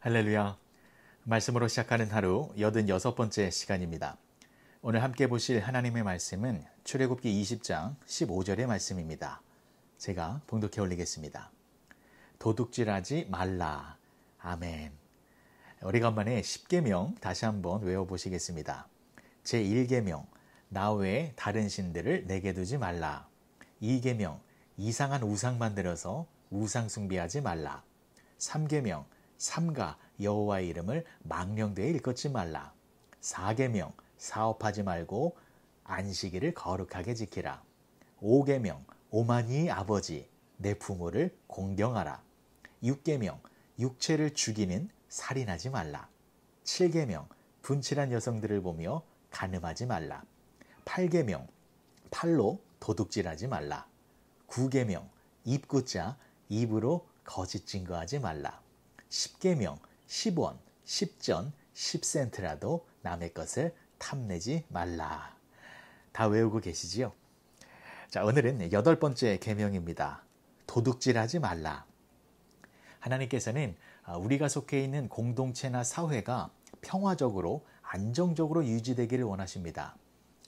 할렐루야. 말씀으로 시작하는 하루 86번째 시간입니다. 오늘 함께 보실 하나님의 말씀은 출애굽기 20장 15절의 말씀입니다. 제가 봉독해 올리겠습니다. 도둑질하지 말라. 아멘. 오래간만에 10계명 다시 한번 외워보시겠습니다. 제1계명 나 외에 다른 신들을 내게 두지 말라. 2계명 이상한 우상 만들어서 우상 숭배하지 말라. 3계명 삼가 여호와의 이름을 망령되이 일컫지 말라. 4계명 사업하지 말고 안식일을 거룩하게 지키라. 5계명 오만이의 아버지 내 부모를 공경하라. 6계명 육체를 죽이는 살인하지 말라. 7계명 분칠한 여성들을 보며 간음하지 말라. 8계명 팔로 도둑질하지 말라. 9계명 입구자 입으로 거짓 증거하지 말라. 10계명 10원, 10전, 10센트라도 남의 것을 탐내지 말라. 다 외우고 계시지요? 자, 오늘은 8번째 계명입니다. 도둑질하지 말라. 하나님께서는 우리가 속해 있는 공동체나 사회가 평화적으로 안정적으로 유지되기를 원하십니다.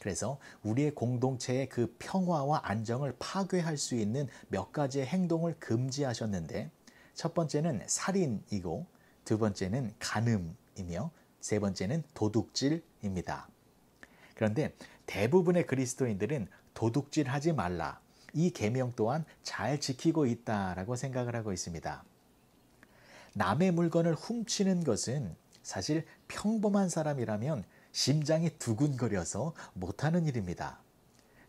그래서 우리의 공동체의 그 평화와 안정을 파괴할 수 있는 몇 가지의 행동을 금지하셨는데 첫 번째는 살인이고 두 번째는 간음이며 세 번째는 도둑질입니다. 그런데 대부분의 그리스도인들은 도둑질하지 말라. 이 계명 또한 잘 지키고 있다라고 생각을 하고 있습니다. 남의 물건을 훔치는 것은 사실 평범한 사람이라면 심장이 두근거려서 못하는 일입니다.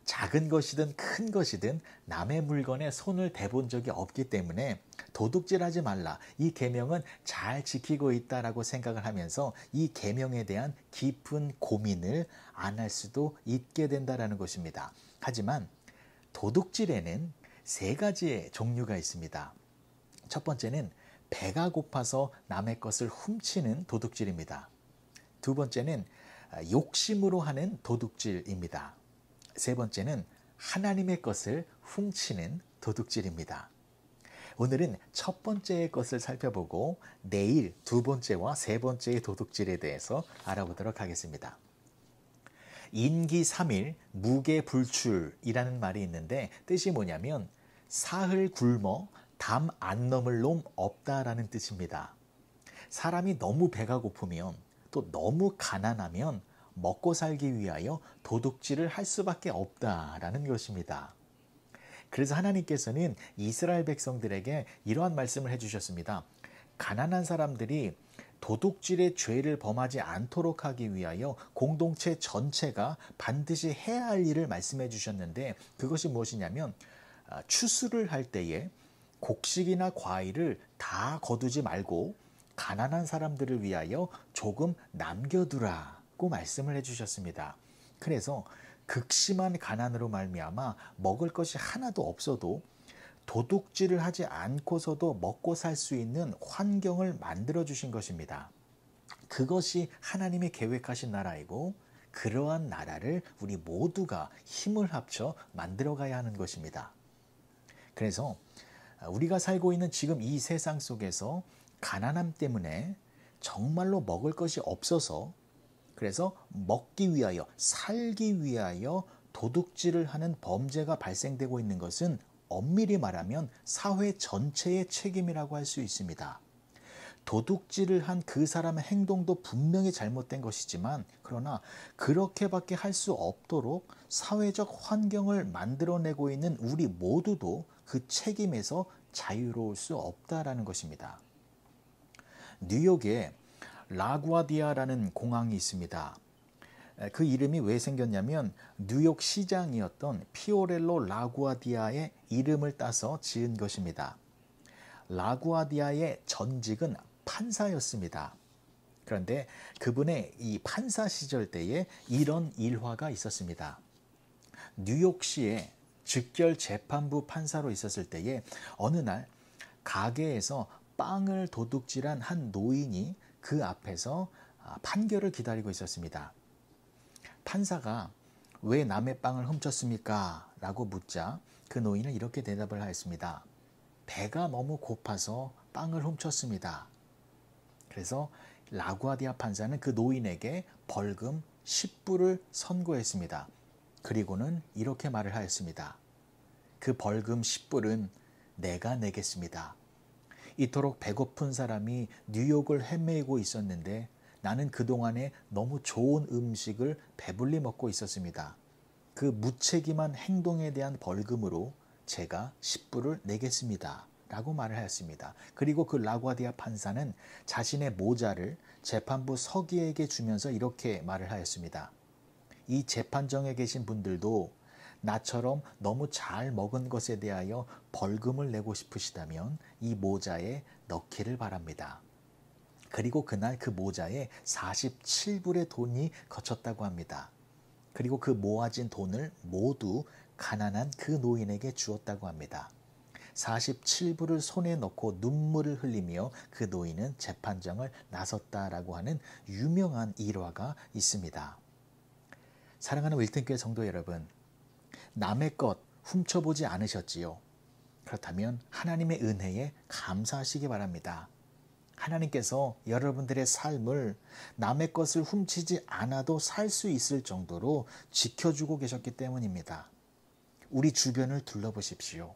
작은 것이든 큰 것이든 남의 물건에 손을 대본 적이 없기 때문에 도둑질하지 말라. 이 계명은 잘 지키고 있다라고 생각을 하면서 이 계명에 대한 깊은 고민을 안 할 수도 있게 된다라는 것입니다. 하지만 도둑질에는 세 가지의 종류가 있습니다. 첫 번째는 배가 고파서 남의 것을 훔치는 도둑질입니다. 두 번째는 욕심으로 하는 도둑질입니다. 세 번째는 하나님의 것을 훔치는 도둑질입니다. 오늘은 첫 번째의 것을 살펴보고 내일 두 번째와 세 번째의 도둑질에 대해서 알아보도록 하겠습니다. 인기 3일 무게불출이라는 말이 있는데 뜻이 뭐냐면 사흘 굶어 담 안 넘을 놈 없다라는 뜻입니다. 사람이 너무 배가 고프면 또 너무 가난하면 먹고 살기 위하여 도둑질을 할 수밖에 없다라는 것입니다. 그래서 하나님께서는 이스라엘 백성들에게 이러한 말씀을 해주셨습니다. 가난한 사람들이 도둑질의 죄를 범하지 않도록 하기 위하여 공동체 전체가 반드시 해야 할 일을 말씀해 주셨는데 그것이 무엇이냐면 추수를 할 때에 곡식이나 과일을 다 거두지 말고 가난한 사람들을 위하여 조금 남겨두라고 말씀을 해주셨습니다. 그래서 극심한 가난으로 말미암아 먹을 것이 하나도 없어도 도둑질을 하지 않고서도 먹고 살 수 있는 환경을 만들어 주신 것입니다. 그것이 하나님이 계획하신 나라이고 그러한 나라를 우리 모두가 힘을 합쳐 만들어 가야 하는 것입니다. 그래서 우리가 살고 있는 지금 이 세상 속에서 가난함 때문에 정말로 먹을 것이 없어서 그래서 먹기 위하여 살기 위하여 도둑질을 하는 범죄가 발생되고 있는 것은 엄밀히 말하면 사회 전체의 책임이라고 할 수 있습니다. 도둑질을 한 그 사람의 행동도 분명히 잘못된 것이지만 그러나 그렇게밖에 할 수 없도록 사회적 환경을 만들어내고 있는 우리 모두도 그 책임에서 자유로울 수 없다라는 것입니다. 뉴욕에 라구아디아라는 공항이 있습니다. 그 이름이 왜 생겼냐면 뉴욕 시장이었던 피오렐로 라구아디아의 이름을 따서 지은 것입니다. 라구아디아의 전직은 판사였습니다. 그런데 그분의 이 판사 시절 때에 이런 일화가 있었습니다. 뉴욕시에 즉결 재판부 판사로 있었을 때에 어느 날 가게에서 빵을 도둑질한 한 노인이 그 앞에서 판결을 기다리고 있었습니다. 판사가 왜 남의 빵을 훔쳤습니까? 라고 묻자 그 노인은 이렇게 대답을 하였습니다. 배가 너무 고파서 빵을 훔쳤습니다. 그래서 라구아디아 판사는 그 노인에게 벌금 10불을 선고했습니다. 그리고는 이렇게 말을 하였습니다. 그 벌금 10불은 내가 내겠습니다. 이토록 배고픈 사람이 뉴욕을 헤매고 있었는데 나는 그동안에 너무 좋은 음식을 배불리 먹고 있었습니다. 그 무책임한 행동에 대한 벌금으로 제가 10불을 내겠습니다. 라고 말을 하였습니다. 그리고 그 라구아디아 판사는 자신의 모자를 재판부 서기에게 주면서 이렇게 말을 하였습니다. 이 재판정에 계신 분들도 나처럼 너무 잘 먹은 것에 대하여 벌금을 내고 싶으시다면 이 모자에 넣기를 바랍니다. 그리고 그날 그 모자에 47불의 돈이 거쳤다고 합니다. 그리고 그 모아진 돈을 모두 가난한 그 노인에게 주었다고 합니다. 47불을 손에 넣고 눈물을 흘리며 그 노인은 재판정을 나섰다라고 하는 유명한 일화가 있습니다. 사랑하는 윌튼교회 성도 여러분, 남의 것 훔쳐보지 않으셨지요? 그렇다면 하나님의 은혜에 감사하시기 바랍니다. 하나님께서 여러분들의 삶을 남의 것을 훔치지 않아도 살 수 있을 정도로 지켜주고 계셨기 때문입니다. 우리 주변을 둘러보십시오.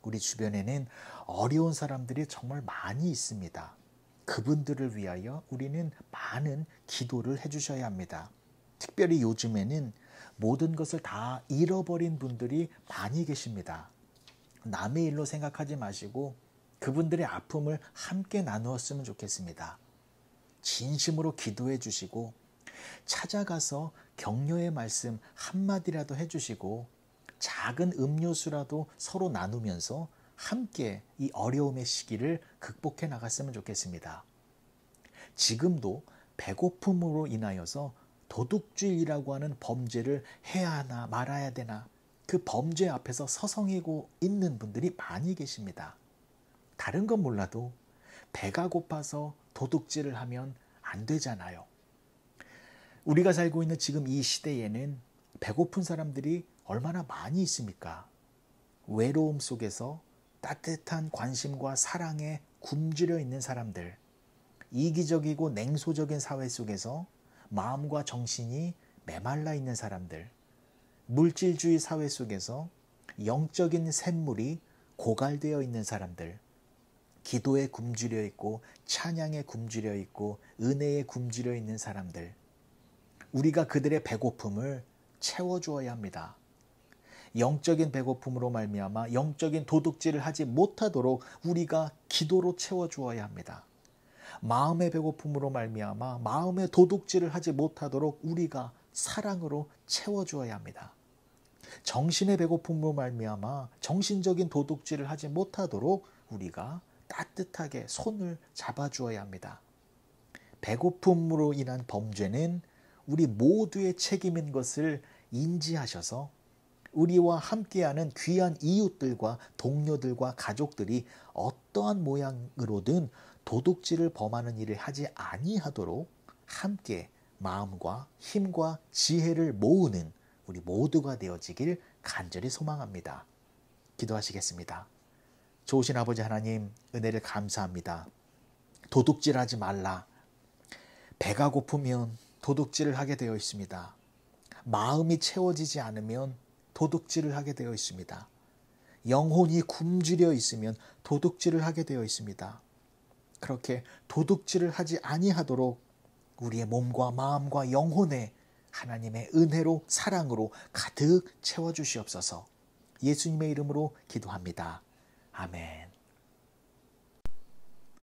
우리 주변에는 어려운 사람들이 정말 많이 있습니다. 그분들을 위하여 우리는 많은 기도를 해주셔야 합니다. 특별히 요즘에는 모든 것을 다 잃어버린 분들이 많이 계십니다. 남의 일로 생각하지 마시고 그분들의 아픔을 함께 나누었으면 좋겠습니다. 진심으로 기도해 주시고 찾아가서 격려의 말씀 한마디라도 해주시고 작은 음료수라도 서로 나누면서 함께 이 어려움의 시기를 극복해 나갔으면 좋겠습니다. 지금도 배고픔으로 인하여서 도둑질이라고 하는 범죄를 해야 하나 말아야 되나 그 범죄 앞에서 서성이고 있는 분들이 많이 계십니다. 다른 건 몰라도 배가 고파서 도둑질을 하면 안 되잖아요. 우리가 살고 있는 지금 이 시대에는 배고픈 사람들이 얼마나 많이 있습니까? 외로움 속에서 따뜻한 관심과 사랑에 굶주려 있는 사람들, 이기적이고 냉소적인 사회 속에서 마음과 정신이 메말라 있는 사람들, 물질주의 사회 속에서 영적인 샘물이 고갈되어 있는 사람들, 기도에 굶주려 있고 찬양에 굶주려 있고 은혜에 굶주려 있는 사람들, 우리가 그들의 배고픔을 채워주어야 합니다. 영적인 배고픔으로 말미암아 영적인 도둑질을 하지 못하도록 우리가 기도로 채워주어야 합니다. 마음의 배고픔으로 말미암아 마음의 도둑질을 하지 못하도록 우리가 사랑으로 채워주어야 합니다. 정신의 배고픔으로 말미암아 정신적인 도둑질을 하지 못하도록 우리가 따뜻하게 손을 잡아주어야 합니다. 배고픔으로 인한 범죄는 우리 모두의 책임인 것을 인지하셔서 우리와 함께하는 귀한 이웃들과 동료들과 가족들이 어떠한 모양으로든 도둑질을 범하는 일을 하지 아니하도록 함께 마음과 힘과 지혜를 모으는 우리 모두가 되어지길 간절히 소망합니다. 기도하시겠습니다. 좋으신 아버지 하나님, 은혜를 감사합니다. 도둑질하지 말라. 배가 고프면 도둑질을 하게 되어 있습니다. 마음이 채워지지 않으면 도둑질을 하게 되어 있습니다. 영혼이 굶주려 있으면 도둑질을 하게 되어 있습니다. 그렇게 도둑질을 하지 아니하도록 우리의 몸과 마음과 영혼에 하나님의 은혜로 사랑으로 가득 채워주시옵소서. 예수님의 이름으로 기도합니다. 아멘.